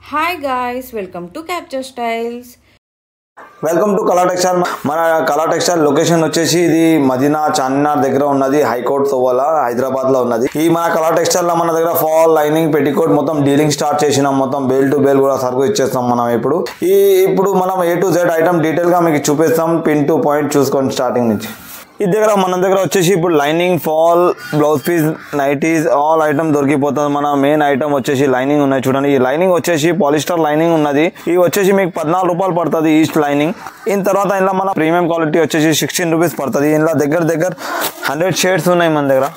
Hi guys, welcome to Capture Styles. Welcome to colour textile. మన colour textile location వచ్చేసి ఇది మదీనా చార్మినార్ దగ్గర ఉన్నది, హైకోర్ట్ తోవల హైదరాబాద్ లో ఉన్నది. ఈ మన కలర్ టెక్స్టైల్ లో మన దగ్గర ఫాల్, లైనింగ్, పెట్టికోట్ మొత్తం డీలింగ్ స్టార్ట్ చేసినాం. మొత్తం బేల్ టు బేల్ కూడా సర్వ్ ఇచ్చేస్తాం మనం. ఇప్పుడు మనం A to Z item detail గా మీకు చూపిస్తాం. పిన్ టు పాయింట్ చూసుకోండి స్టార్టింగ్ నుంచి. ఈ దగ్గర మన దగ్గర వచ్చేసి ఇప్పుడు lining, fall, blouse piece, nighties all item దొరికిపోతుంది. మన మెయిన్ ఐటమ్ వచ్చేసి లైనింగ్ ఉన్నాయి చూడండి. ఈ లైనింగ్ వచ్చేసి పాలిస్టర్ లైనింగ్ ఉన్నది. ఇది వచ్చేసి మీకు 14 రూపాయలు పడుతుంది ఈస్ట్ లైనింగ్. ఇన్ తర్వాత ఇలా మన ప్రీమియం క్వాలిటీ వచ్చేసి 16 రూపీస్ పడుతుంది. ఇలా దగ్గర 100 షేడ్స్ ఉన్నాయి మన దగ్గర.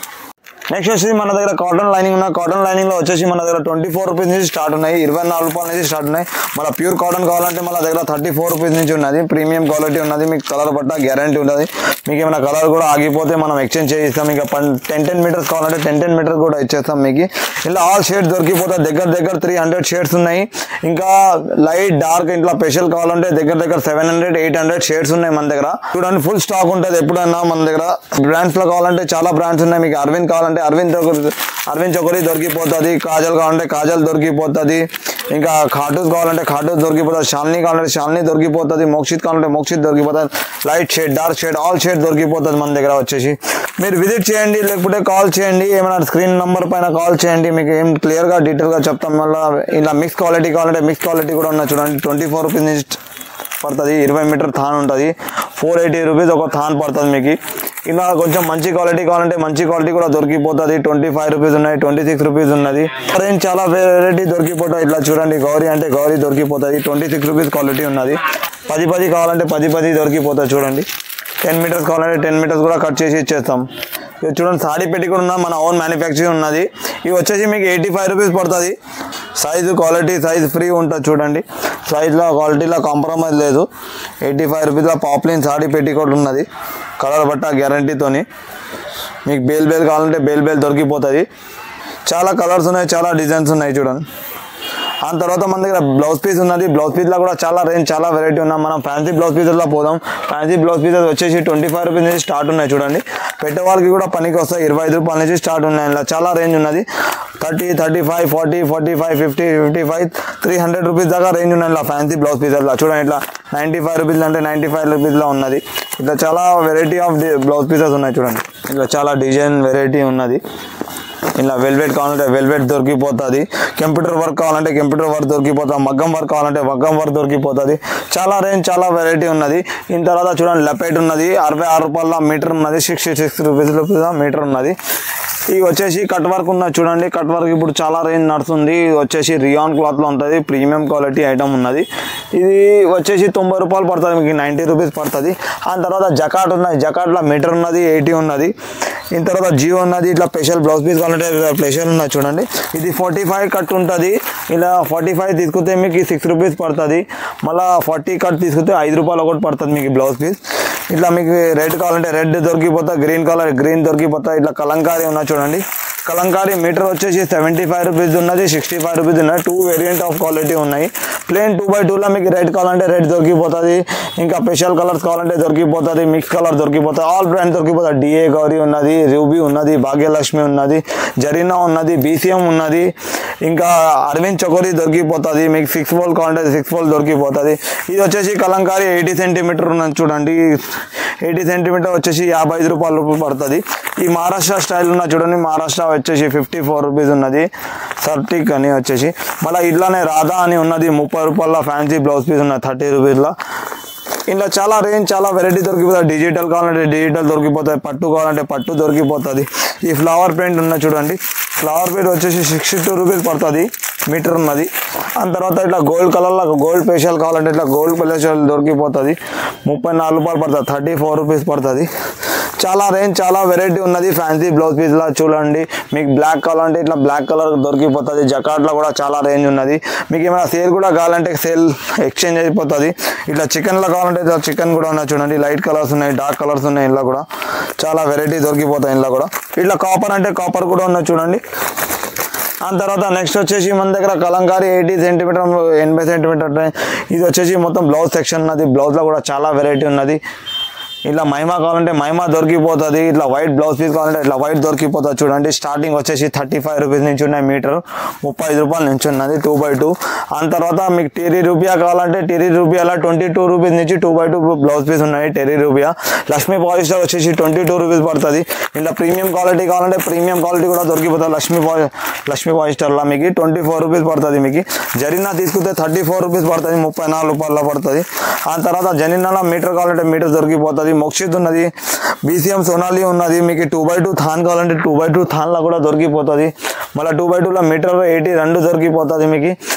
నెక్స్ట్ వచ్చేసి మన దగ్గర కాటన్ లైనింగ్ ఉన్నాయి. కాటన్ లైనింగ్ లో వచ్చేసి మన దగ్గర 24 రూపీస్ నుంచి స్టార్ట్ ఉన్నాయి, 24 రూపాయల నుంచి స్టార్ట్ ఉన్నాయి. మన ప్యూర్ కాటన్ కావాలంటే మన దగ్గర 34 రూపీస్ నుంచి ఉన్నది. ప్రీమియం క్వాలిటీ ఉన్నది. మీకు కలర్ పట్ట గ్యారంటీ ఉన్నది. మీకు ఏమైనా కలర్ కూడా ఆగిపోతే మనం ఎక్స్చేంజ్ చేయిస్తాం. ఇంకా 10 మీటర్స్ కావాలంటే 10 మీటర్స్ కూడా ఇచ్చేస్తాం మీకు. ఇలా ఆల్ షేడ్స్ దొరికిపోతాయి. దగ్గర 300 షేడ్స్ ఉన్నాయి. ఇంకా లైట్, డార్క్, ఇట్లా స్పెషల్ కావాలంటే దగ్గర 700-800 షేడ్స్ ఉన్నాయి మన దగ్గర. చూడండి ఫుల్ స్టాక్ ఉంటుంది ఎప్పుడైనా మన దగ్గర. బ్రాండ్స్ లో కావాలంటే చాలా బ్రాండ్స్ ఉన్నాయి. మీకు అరవింద్ కావాలంటే అరవింద్ చొకరీ దొరికిపోతుంది. కాజల్ కావాలంటే కాజల్ దొరికిపోతుంది. ఇంకా ఖాటూస్ కావాలంటే ఖాటూస్ దొరికిపోతుంది. షాల్నీ కావాలంటే షాల్నీ దొరికిపోతుంది. మోక్షిత్ కావాలంటే మోక్షిత్ దొరికిపోతుంది. Light shade, dark shade, all shade దొరికిపోతుంది మన దగ్గర వచ్చేసి. మీరు విజిట్ చేయండి, లేకపోతే కాల్ చేయండి. ఏమైనా స్క్రీన్ నెంబర్ పైన కాల్ చేయండి. మీకు ఏం క్లియర్గా డీటెయిల్గా చెప్తాం. మళ్ళీ ఇలా మిక్స్ క్వాలిటీ కావాలంటే మిక్స్ క్వాలిటీ కూడా ఉన్నాయి చూడండి. 24 రూపీస్ నుంచి పడుతుంది. 20 మీటర్ థాన్ ఉంటుంది. 480 రూపీస్ ఒక థాన్ పడుతుంది మీకు. ఇలా కొంచెం మంచి క్వాలిటీ కావాలంటే మంచి క్వాలిటీ కూడా దొరికిపోతుంది. 25 రూపీస్ ఉన్నాయి, 26 రూపీస్ ఉన్నది. రేంజ్ చాలా వెరైటీ దొరికిపోతాయి. ఇట్లా చూడండి, గౌరీ అంటే గౌరీ దొరికిపోతుంది. 26 రూపీస్ క్వాలిటీ ఉన్నది. 10 కావాలంటే 10 దొరికిపోతుంది చూడండి. 10 మీటర్స్ కావాలంటే 10 మీటర్స్ కూడా కట్ చేసి ఇచ్చేస్తాం. ఇది చూడండి, సాడీ పెట్టి కూడా మన ఓన్ మ్యానుఫ్యాక్చరింగ్ ఉన్నది. ఇవి వచ్చేసి మీకు 85 రూపీస్ పడుతుంది. సైజు క్వాలిటీ సైజ్ ఫ్రీ ఉంటుంది చూడండి. సైజ్లో క్వాలిటీలో కాంప్రమైజ్ లేదు. 85 రూపీస్లో పాప్లిన్ సాడీ పెట్టి కూడా ఉన్నది. కలర్ బట్ట గ్యారంటీతోని. మీకు బేల్ కావాలంటే బేల్ దొరికిపోతుంది. చాలా కలర్స్ ఉన్నాయి, చాలా డిజైన్స్ ఉన్నాయి చూడండి. ఆ తర్వాత మన దగ్గర బ్లౌజ్ పీస్ ఉన్నది. బ్లౌజ్ పీస్లో కూడా చాలా రేంజ్, చాలా వెరైటీ ఉన్నాయి. మనం ఫ్యాన్సీ బ్లౌజ్ పీసెస్లో పోదాం. ఫ్యాన్సీ బ్లౌజ్ పీసెస్ వచ్చేసి 25 రూపీస్ నుంచి స్టార్ట్ ఉన్నాయి చూడండి. పెట్టే వాళ్ళకి కూడా పనికి వస్తాయి. 25 రూపాయల నుంచి స్టార్ట్ ఉన్నాయి. ఇలా చాలా రేంజ్ ఉన్నది. 30, 35, 40, 45, 50, 55, 300 రూపీస్ దాకా రేంజ్ ఉన్నాయి. ఇలా ఫ్యాన్సీ బ్లౌజ్ పీసెస్లో చూడండి. ఇట్లా 95 రూపీస్ అంటే 95 రూపీస్లో ఉన్నది. ఇట్లా చాలా వెరైటీ ఆఫ్ బ్లౌజ్ పీసెస్ ఉన్నాయి చూడండి. ఇట్లా చాలా డిజైన్ వెరైటీ ఉన్నది. ఇలా వెల్వెట్ కావాలంటే వెల్వెట్ దొరికిపోతుంది. కంప్యూటర్ వర్క్ కావాలంటే కంప్యూటర్ వర్క్ దొరికిపోతుంది. మగ్గం వర్క్ కావాలంటే మగ్గం వర్క్ దొరికిపోతుంది. చాలా రేంజ్, చాలా వెరైటీ ఉన్నది. దీని తర్వాత చూడండి, లెపైట్ ఉన్నది. 66 రూపాయల మీటర్ ఉన్నది. 66 రూపీస్ మీటర్ ఉన్నది. ఇది వచ్చేసి కట్ వర్క్ ఉన్నది చూడండి. కట్ వర్క్ ఇప్పుడు చాలా రేంజ్ నడుస్తుంది. ఇది వచ్చేసి రియాన్ క్లాత్లో ఉంటుంది. ప్రీమియం క్వాలిటీ ఐటమ్ ఉన్నది. ఇది వచ్చేసి 90 రూపాయలు పడుతుంది. మీకు 90 రూపీస్ పడుతుంది. ఆ తర్వాత జకాట్ ఉన్నది. జకాట్లో మీటర్ ఉన్నది, 80 ఉన్నది. దీని తర్వాత జియో ఉన్నది. ఇట్లా స్పెషల్ బ్లౌజ్ పీస్ కావాలంటే స్పెషల్ ఉన్నది చూడండి. ఇది 45 కట్ ఉంటుంది. ఇలా 45 తీసుకుంటే మీకు 6 రూపీస్ పడుతుంది. మళ్ళీ 40 కట్ తీసుకుంటే 5 రూపాయలు ఒకటి పడుతుంది మీకు బ్లౌజ్ పీస్. ఇట్లా మీకు రెడ్ కావాలంటే రెడ్ దొరికిపోతుంది. గ్రీన్ కావాలంటే గ్రీన్ దొరికిపోతుంది. ఇట్లా కలంకారీ ఉన్నది చూడండి. కలంకారీ మీటర్ వచ్చేసి 75 రూపీస్ ఉన్నది, 65 రూపీస్ ఉన్నది. 2 వేరియంట్ ఆఫ్ క్వాలిటీ ఉన్నాయి. ప్లేన్ 2x2లో మీకు రెడ్ కావాలంటే రెడ్ దొరికిపోతుంది. ఇంకా స్పెషల్ కలర్స్ కావాలంటే దొరికిపోతుంది. మిక్స్ కలర్ దొరికిపోతుంది. ఆల్ బ్రాండ్ దొరికిపోతుంది. డిఏ గౌరీ ఉన్నది, రూబీ ఉన్నది, భాగ్యలక్ష్మి ఉన్నది, జరీనా ఉన్నది, BCM ఉన్నది. ఇంకా అరవింద్ చొకరీ దొరికిపోతుంది. మీకు 6 ఫోల్ కావాలంటే 6 ఫోల్ దొరికిపోతుంది. ఇది వచ్చేసి కలంకారీ 80 సెంటీమీటర్ ఉన్నది చూడండి. 80 సెంటీమీటర్ వచ్చేసి 55 రూపాయలు పడుతుంది. ఈ మహారాష్ట్ర స్టైల్ ఉన్న చూడండి. మహారాష్ట్ర వచ్చేసి 54 రూపీస్ ఉన్నది. సర్టిక్ అని వచ్చేసి మళ్ళీ ఇట్లానే రాధా అని ఉన్నది. 30 రూపాయల ఫ్యాన్సీ బ్లౌజ్ పీస్ ఉన్నది 30 రూపీస్లో. ఇలా చాలా రేంజ్, చాలా వెరైటీ దొరికిపోతుంది. డిజిటల్ కావాలంటే డిజిటల్ దొరికిపోతుంది. పట్టు కావాలంటే పట్టు దొరికిపోతుంది. ఈ ఫ్లవర్ ప్రింట్ ఉన్న చూడండి. ఫ్లవర్ ప్రింట్ వచ్చేసి 62 రూపీస్ పడుతుంది మీటర్ ఉన్నది. ఆ తర్వాత ఇట్లా గోల్డ్ కలర్లో గోల్డ్ ఫేషియల్ కావాలంటే ఇట్లా గోల్డ్ ఫేషియల్ దొరికిపోతుంది. 34 రూపాయలు పడుతుంది. 34 రూపీస్ పడుతుంది. చాలా రేంజ్, చాలా వెరైటీ ఉన్నది. ఫ్యాన్సీ బ్లౌజ్ పీస్లో చూడండి. మీకు బ్లాక్ కావాలంటే ఇట్లా బ్లాక్ కలర్ దొరికిపోతుంది. జకాట్లో కూడా చాలా రేంజ్ ఉన్నది. మీకు ఏమైనా సేల్ కూడా కావాలంటే సేల్ ఎక్స్చేంజ్ అయిపోతుంది. ఇట్లా చికెన్లో కావాలంటే ఇట్లా చికెన్ కూడా ఉన్నాయి చూడండి. లైట్ కలర్స్ ఉన్నాయి, డార్క్ కలర్స్ ఉన్నాయి. ఇలా కూడా చాలా వెరైటీ దొరికిపోతాయి. ఇలా కూడా ఇట్లా కాపర్ అంటే కాపర్ కూడా ఉన్నాయి చూడండి. ఆ తర్వాత నెక్స్ట్ వచ్చేసి మన దగ్గర కలంకారీ 80 సెంటీమీటర్ 80 సెంటీమీటర్. ఇది వచ్చేసి మొత్తం బ్లౌజ్ సెక్షన్ ఉన్నది. బ్లౌజ్లో కూడా చాలా వెరైటీ ఉన్నది. ఇట్లా మైమా కావాలంటే మైమా దొరికిపోతుంది, ఇట్లా వైట్ బ్లౌజ్ పీస్ కావాలంటే ఇట్లా వైట్ దొరికిపోతుంది. చూడండి స్టార్టింగ్ వచ్చేసి 35 రూపీస్ నుంచి ఉన్నాయి మీటర్, 35 రూపాయల నుంచి ఉన్నది 2x2. ఆ తర్వాత మీకు టెరీ రూపియా కావాలంటే టెరీ రూపియాలో 22 రూపీస్ నుంచి 2x2 బ్లౌజ్ పీస్ ఉన్నాయి టెరీ రూపియా. లక్ష్మీ పాలిస్టర్ వచ్చేసి 22 రూపీస్ పడుతుంది. ఇలా ప్రీమియం క్వాలిటీ కావాలంటే ప్రీమియం క్వాలిటీ కూడా దొరికిపోతుంది. లక్ష్మీ పాలిస్టర్లో మీకు 24 రూపీస్ పడుతుంది. మీకు జరీనా తీసుకుంటే 34 రూపీస్ పడుతుంది, 34 రూపాయల పడుతుంది. ఆ తర్వాత జరీనాలో మీటర్ కావాలంటే మీటర్ దొరికిపోతుంది. మొక్షిత్ ఉన్నది, బీసీఎం సోనాలి ఉన్నది. మీకు 2x2 థాన్ కావాలంటే 2x2 థాన్లో కూడా దొరికిపోతుంది. మళ్ళీ 2x2లో మీటర్ 80 రెండు దొరికిపోతుంది మీకు.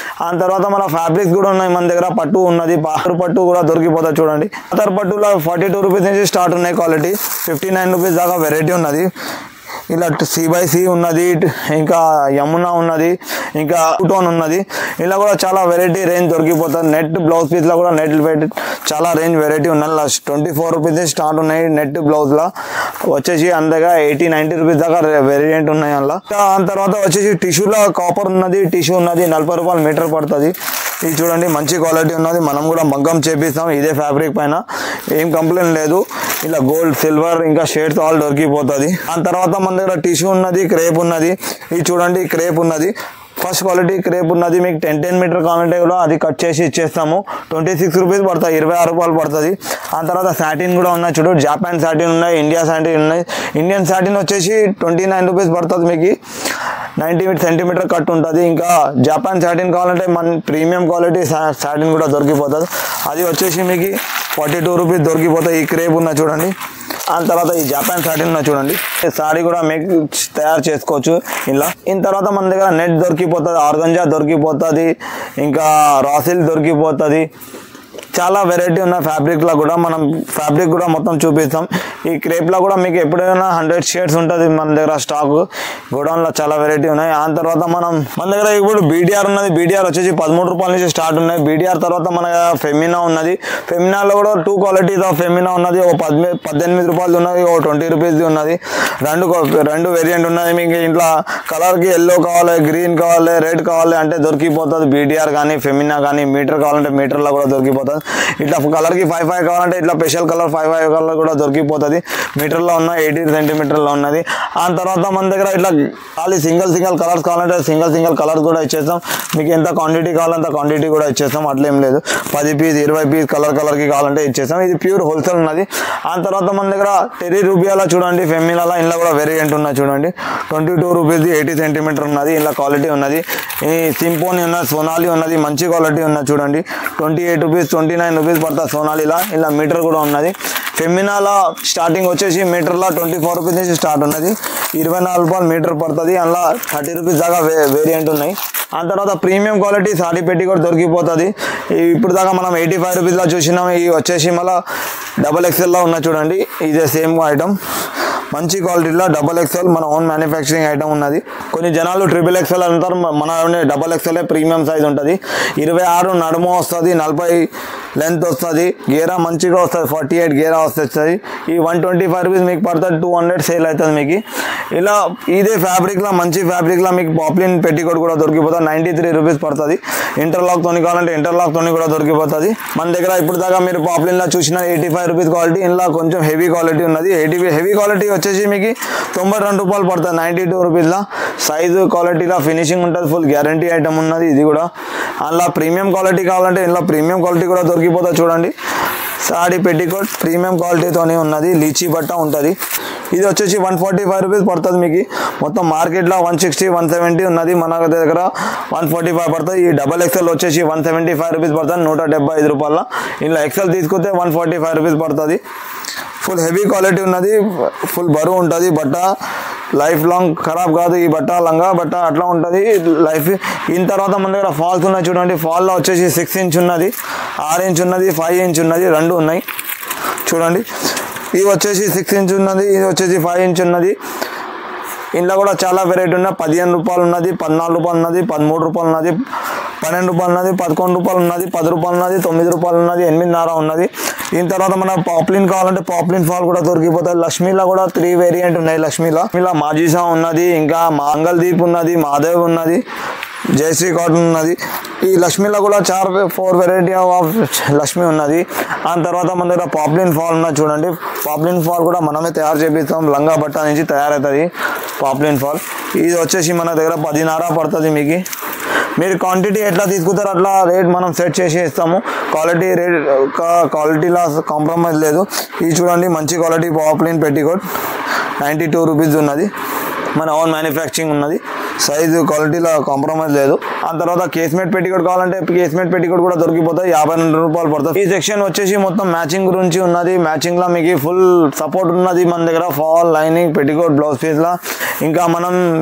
ఆ తర్వాత మన ఫ్యాబ్రిక్స్ కూడా ఉన్నాయి మన దగ్గర. పట్టు ఉన్నది, బాహర్ పట్టు కూడా దొరికిపోతుంది. చూడండి అతర్ పట్టులో 42 రూపీస్ నుంచి స్టార్ట్ ఉన్నాయి క్వాలిటీ, 59 రూపీస్ దాకా వెరైటీ ఉన్నది. ఇలా C/C ఉన్నది, ఇంకా యమునా ఉన్నది, ఇంకా టోన్ ఉన్నది. ఇలా కూడా చాలా వెరైటీ రేంజ్ దొరికిపోతుంది. నెట్ బ్లౌజ్ పీస్లో కూడా నెట్ చాలా రేంజ్ వెరైటీ ఉన్నాయి. 24 రూపీస్ నుంచి స్టార్ట్ ఉన్నాయి నెట్ బ్లౌజ్లో వచ్చేసి. అందగా 80-90 రూపీస్ దాకా వేరియంట్ ఉన్నాయి అందులో. దాని తర్వాత వచ్చేసి టిష్యూలో కాపర్ ఉన్నది, టిష్యూ ఉన్నది, 40 రూపాయలు మీటర్ పడుతుంది. ఇది చూడండి మంచి క్వాలిటీ ఉన్నది. మనం కూడా మగ్గం చేపిస్తాం ఇదే ఫ్యాబ్రిక్ పైన, ఏం కంప్లైంట్ లేదు. ఇలా గోల్డ్, సిల్వర్, ఇంకా షేడ్స్ ఆల్ దొరికిపోతుంది. దాని తర్వాత మన దగ్గర టిష్యూ ఉన్నది, క్రేప్ ఉన్నది. ఇది చూడండి క్రేప్ ఉన్నది, ఫస్ట్ క్వాలిటీ క్రేప్ ఉన్నది. మీకు 10 మీటర్ కావాలంటే కూడా అది కట్ చేసి ఇచ్చేస్తాము. 26 రూపీస్ పడుతుంది, 26 రూపాయలు పడుతుంది. ఆ తర్వాత సాటిన్ కూడా ఉన్నాయి. చూడు జాపాన్ సాటిన్ ఉన్నాయి, ఇండియా సాటిన్ ఉన్నాయి. ఇండియన్ సాటిన్ వచ్చేసి 29 రూపీస్ పడుతుంది. మీకు 90 సెంటీమీటర్ కట్ ఉంటుంది. ఇంకా జాపాన్ సాటిన్ కావాలంటే మన ప్రీమియం క్వాలిటీ సాటిన్ కూడా దొరికిపోతుంది. అది వచ్చేసి మీకు 42 రూపీస్ దొరికిపోతాయి. ఈ క్రేప్ ఉన్న చూడండి. ఆ తర్వాత ఈ జాపాన్ సాటిన్ ఉన్న చూడండి, సారీ కూడా మీకు తయారు చేసుకోవచ్చు ఇలా. ఇన్ తర్వాత మన దగ్గర నెట్ దొరికిపోతుంది, ఆర్గంజా దొరికిపోతుంది, ఇంకా రాసిల్ దొరికిపోతుంది. చాలా వెరైటీ ఉన్న ఫ్యాబ్రిక్లో కూడా మనం ఫ్యాబ్రిక్ కూడా మొత్తం చూపిస్తాం. ఈ క్రేప్లో కూడా మీకు ఎప్పుడైనా 100 షేడ్స్ ఉంటుంది మన దగ్గర స్టాక్. గోడౌన్లో చాలా వెరైటీ ఉన్నాయి. ఆ తర్వాత మన దగ్గర ఇప్పుడు బీడిఆర్ ఉన్నది. బీడిఆర్ వచ్చేసి 13 రూపాయల నుంచి స్టార్ట్ ఉన్నాయి. బీడిఆర్ తర్వాత మన ఫెమినా ఉన్నది. ఫెమినాలో కూడా 2 క్వాలిటీస్ ఆఫ్ ఫెమినా ఉన్నది. ఓ 18 రూపాయలు ఉన్నది, ఓ 20 రూపీస్ది ఉన్నది. రెండు వేరియంట్ ఉన్నది. మీకు ఇంట్లో కలర్కి ఎల్లో కావాలి, గ్రీన్ కావాలి, రెడ్ కావాలి అంటే దొరికిపోతుంది. బీడిఆర్ కానీ ఫెమినా కానీ. మీటర్ కావాలంటే మీటర్లో కూడా దొరికిపోతుంది. ఇట్లా కలర్కి 5 కావాలంటే ఇట్లా స్పెషల్ కలర్ 5 కలర్ కూడా దొరికిపోతుంది. మీటర్లో ఉన్న 80 సెంటీమీటర్లో ఉన్నది. ఆ తర్వాత మన దగ్గర ఇట్లా ఖాళీ సింగిల్ కలర్స్ కావాలంటే సింగిల్ కలర్స్ కూడా ఇచ్చేస్తాం. మీకు ఎంత క్వాంటిటీ కావాలంత క్వాంటిటీ కూడా ఇచ్చేస్తాం, అట్లేం లేదు. 10 పీస్ 20 పీస్ కలర్కి కావాలంటే ఇచ్చేస్తాం. ఇది ప్యూర్ హోల్సేల్ ఉన్నది. ఆ తర్వాత మన దగ్గర టెరీ రూపియాలో చూడండి, ఫెమినాలో ఇంట్లో కూడా వేరియంట్ ఉన్నది చూడండి. 22 రూపీస్ 80 సెంటీమీటర్ ఉన్నది. ఇలా క్వాలిటీ ఉన్నది. ఈ సింపోని ఉన్నది, సోనాలి ఉన్నది, మంచి క్వాలిటీ ఉన్నది చూడండి. 28 రూపీస్ 29 రూపీస్ పడుతుంది సోనాలిలా. ఇలా మీటర్ కూడా ఉన్నది. ఫెమినాలో స్టార్టింగ్ వచ్చేసి మీటర్లో 24 రూపీస్ నుంచి స్టార్ట్ ఉన్నది. 24 రూపాయలు మీటర్ పడుతుంది. అందులో 30 రూపీస్ దాకా వేరియంట్ ఉన్నాయి. ఆ తర్వాత ప్రీమియం క్వాలిటీ సారీ పెట్టి కూడా దొరికిపోతుంది. ఇప్పుడు దాకా మనం 85 రూపీస్లో చూసినాం. ఇవి వచ్చేసి మళ్ళీ XXLలో ఉన్న చూడండి. ఇదే సేమ్ ఐటమ్, మంచి క్వాలిటీలో XXL మన ఓన్ మ్యానుఫ్యాక్చరింగ్ ఐటమ్ ఉన్నది. కొన్ని జనాలు XXL అంటారు, మన XXL ప్రీమియం సైజ్ ఉంటుంది. 26 నడుము వస్తుంది, 40 లెంత్ వస్తుంది, గేరా మంచిగా వస్తుంది, 48 గేరా వస్తుంది. ఈ 125 రూపీస్ మీకు పడుతుంది, 200 సేల్ అవుతుంది మీకు. ఇలా ఇదే ఫ్యాబ్రిక్లో మంచి ఫ్యాబ్రిక్లో మీకు పాప్లిన్ పెట్టికోట్ కూడా దొరికిపోతుంది. 93 రూపీస్ పడుతుంది. ఇంటర్లాక్ తోని కావాలంటే ఇంటర్లాక్ తోని కూడా దొరికిపోతుంది మన దగ్గర. ఇప్పుడు దాకా మీరు పాప్లిన్లో చూసిన 85 రూపీస్ క్వాలిటీ. ఇలా కొంచెం హెవీ క్వాలిటీ ఉన్నది. హెవీ క్వాలిటీ వచ్చేసి మీకు 92 రూపాయలు పడుతుంది, 92 రూపీస్లో. సైజు క్వాలిటీలో ఫినిషింగ్ ఉంటుంది, ఫుల్ గ్యారంటీ ఐటమ్ ఉన్నది ఇది కూడా. అలా ప్రీమియం క్వాలిటీ కావాలంటే ఇలా ప్రీమియం క్వాలిటీ కూడా దొరికిపోతుంది చూడండి. సాడీ పెట్టికోట్ ప్రీమియం క్వాలిటీతోనే ఉన్నది, లీచీ బట్ట ఉంటుంది. ఇది వచ్చేసి 145 రూపీస్ పడుతుంది మీకు. మొత్తం మార్కెట్లో 160 170 ఉన్నది, మన దగ్గర 145 పడుతుంది. ఈ XXL వచ్చేసి 175 రూపీస్ పడుతుంది, 175 రూపాయల. ఇలా ఎక్సెల్ తీసుకుంటే 145 రూపీస్ పడుతుంది. ఫుల్ హెవీ క్వాలిటీ ఉన్నది, ఫుల్ బరువు ఉంటుంది బట్ట. లైఫ్ లాంగ్ ఖరాబ్ కాదు ఈ బట్ట, లంగా బట్ట అట్లా ఉంటుంది లైఫ్. ఇన్ తర్వాత మన దగ్గర ఫాల్స్ ఉన్నాయి చూడండి. ఫాల్లో వచ్చేసి 6 ఇంచ్ ఉన్నది, 6 ఇంచ్ ఉన్నది, 5 ఇంచ్ ఉన్నది, రెండు ఉన్నాయి చూడండి. ఇది వచ్చేసి 6 ఇంచ్ ఉన్నది, ఇది వచ్చేసి 5 ఇంచ్ ఉన్నది. ఇంట్లో కూడా చాలా వెరైటీ ఉన్నాయి. 15 రూపాయలు ఉన్నది, 14 రూపాయలు ఉన్నది, 13 రూపాయలు ఉన్నది, 12 రూపాయలు ఉన్నది, 11 రూపాయలు ఉన్నది, 10 రూపాయలు ఉన్నది, 9 రూపాయలు ఉన్నది, 8.5 ఉన్నది. దీని తర్వాత మన పాప్లిన్ కావాలంటే పాప్లిన్ ఫాల్ కూడా దొరికిపోతాయి. లక్ష్మీలో కూడా 3 వేరియంట్ ఉన్నాయి. లక్ష్మీలో మాజీసా ఉన్నది, ఇంకా మంగళదీప్ ఉన్నది, మాధవ్ ఉన్నది, జయశ్రీ కాటన్ ఉన్నది. ఈ లక్ష్మీలో కూడా 4 వెరైటీ ఆఫ్ లక్ష్మి ఉన్నది. ఆ తర్వాత మన దగ్గర పాప్లిన్ ఫాల్ ఉన్నది చూడండి. పాప్లిన్ ఫాల్ కూడా మనమే తయారు చేపిస్తాం, లంగా బట్ట నుంచి తయారవుతుంది పాప్లిన్ ఫాల్. ఇది వచ్చేసి మన దగ్గర 10.5 పడుతుంది. మీకు మీరు క్వాంటిటీ ఎట్లా తీసుకుంటారో అట్లా రేట్ మనం సెట్ చేసి ఇస్తాము. క్వాలిటీలో కాంప్రమైజ్ లేదు. ఇది చూడండి మంచి క్వాలిటీ పాప్లిన్ పెట్టికోట్ 92 రూపీస్ ఉన్నది. మన ఓన్ మ్యానుఫ్యాక్చరింగ్ ఉన్నది. సైజు క్వాలిటీలో కాంప్రమైజ్ లేదు. ఆ తర్వాత కేస్మేట్ పెట్టికోట్ కావాలంటే కేస్మేట్ పెట్టికోట్ కూడా దొరికిపోతాయి, 52 రూపాయలు పడుతుంది. ఈ సెక్షన్ వచ్చేసి మొత్తం మ్యాచింగ్ గురించి ఉన్నది. మ్యాచింగ్లో మీకు ఫుల్ సపోర్ట్ ఉన్నది మన దగ్గర. ఫాల్, లైనింగ్, పెట్టికోట్, బ్లౌజ్ పీస్లో. ఇంకా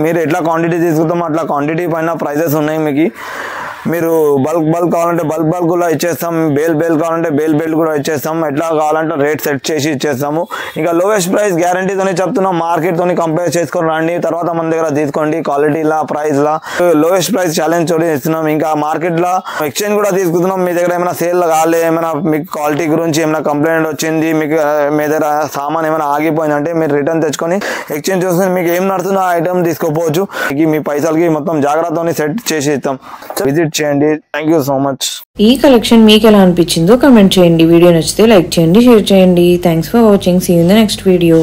మీరు ఎట్లా క్వాంటిటీ తీసుకుంటామో అట్లా క్వాంటిటీ పైన ప్రైజెస్ ఉన్నాయి. మీకు మీరు బల్క్ కావాలంటే బల్క్ కూడా ఇచ్చేస్తాం. బేల్ కావాలంటే బేల్ కూడా ఇచ్చేస్తాం. ఎట్లా కావాలంటే రేట్ సెట్ చేసి ఇచ్చేస్తాము. ఇంకా లోయెస్ట్ ప్రైస్ గ్యారంటీతోనే చెప్తున్నాం. మార్కెట్తో కంపేర్ చేసుకొని రండి, తర్వాత మన దగ్గర తీసుకోండి. క్వాలిటీలా, ప్రైస్లా లోయెస్ట్ ప్రైస్ ఛాలెంజ్ తోటి ఇస్తున్నాం. ఇంకా మార్కెట్లో ఎక్స్చేంజ్ కూడా తీసుకుంటున్నాం. మీ దగ్గర ఏమైనా సేల్ కాలే, ఏమైనా మీకు క్వాలిటీ గురించి ఏమైనా కంప్లైంట్ వచ్చింది, మీకు మీ దగ్గర సామాన్ ఏమైనా ఆగిపోయిందంటే మీరు రిటర్న్ తెచ్చుకొని ఎక్స్చేంజ్ చేసుకుని మీకు ఏం నడుతుందో ఆ ఐటమ్ తీసుకోపోవచ్చు. మీ పైసలకి మొత్తం జాగ్రత్తని సెట్ చేసి ఇస్తాం. విజిట్ చేయండి. Thank you so much. ఈ కలెక్షన్ మీకు ఎలా అనిపించిందో కమెంట్ చేయండి. వీడియో నచ్చితే లైక్ చేయండి, షేర్ చేయండి. Thanks for watching. See you in the next video.